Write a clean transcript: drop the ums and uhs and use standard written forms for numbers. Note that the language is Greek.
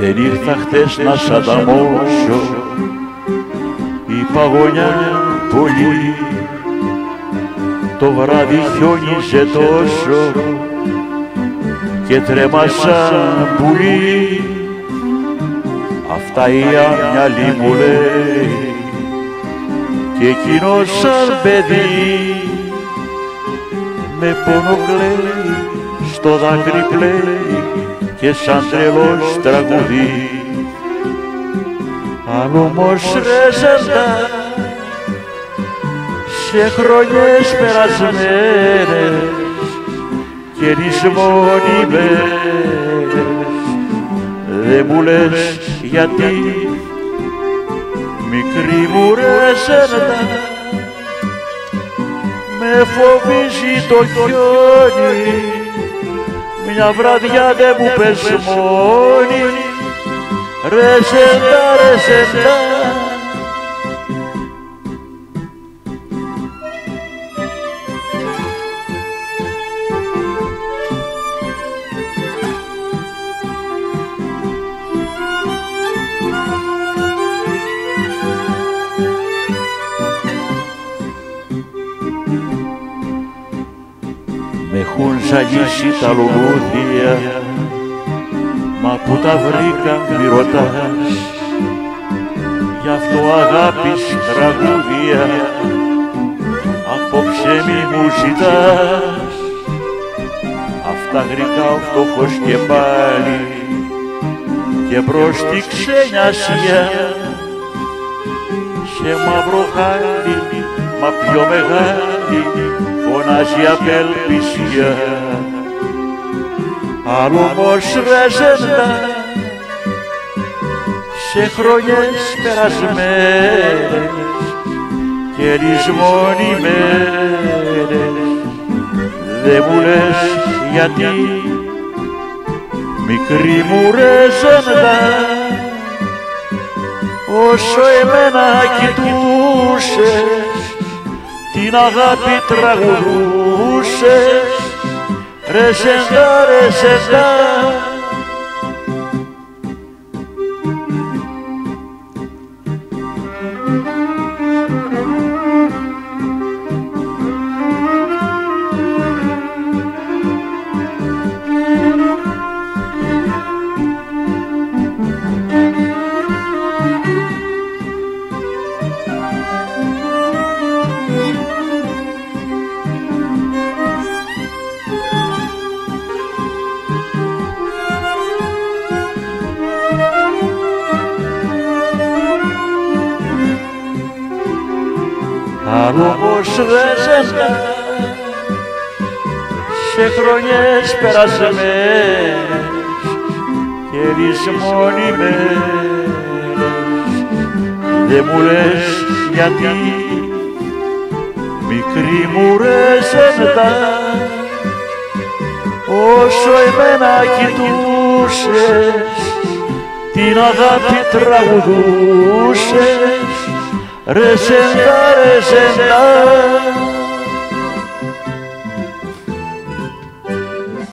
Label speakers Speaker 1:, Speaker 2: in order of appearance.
Speaker 1: Δεν ήρθα χτες να σ' ανταμώσω, η παγωνιά πολύ, το βράδυ χιόνιζε τόσο και τρέμασα πουλί. Αυτά η αμυαλή μου λέει κι εκείνος σαν παιδί με πόνο κλαίει, στο δάκρυ πλέει και σαν τρελός τραγουδί. Αν όμως ρε ζαντά σε χρονιές περασμένες και λησμονημένες δε μου λες γιατί, μικρή μου ρε ζαντά, με φοβίζει το χιόνι, μια βραδιά δε μου πες μόνη, ρε ζεντά, ρε ζεντά. Μ' έχουν ζαλίσει τα λουλούδια, μα που τα βρήκα μη ρωτάς, γι' αυτό αγάπης τραγούδια απόψε μη μου ζητάς. Αυτά γρικά ο φτωχός και πάλι και προς τη ξενιασία σε μαύρο χάλι, μα πιο μεγάλη φωνάζει απελπισία. Άλλο όμως ρε ζεντά σε χρονιές περασμένες και λησμονημένες δε μου λες γιατί, μικρή μου ρε ζεντά, όσο εμένα κοιτούσες την αγάπη τραγουδούσες, ρε ζεντά, ρε ζεντά. Αν όμως ρε ζεντά σε χρονιές περασμένες και λησμονημένες δε μου λες γιατί, μικρή μου ρε ζεντά, όσο εμένα κοιτούσες την αγάπη τραγουδούσες, ρε ζεντά, ρε ζεντά.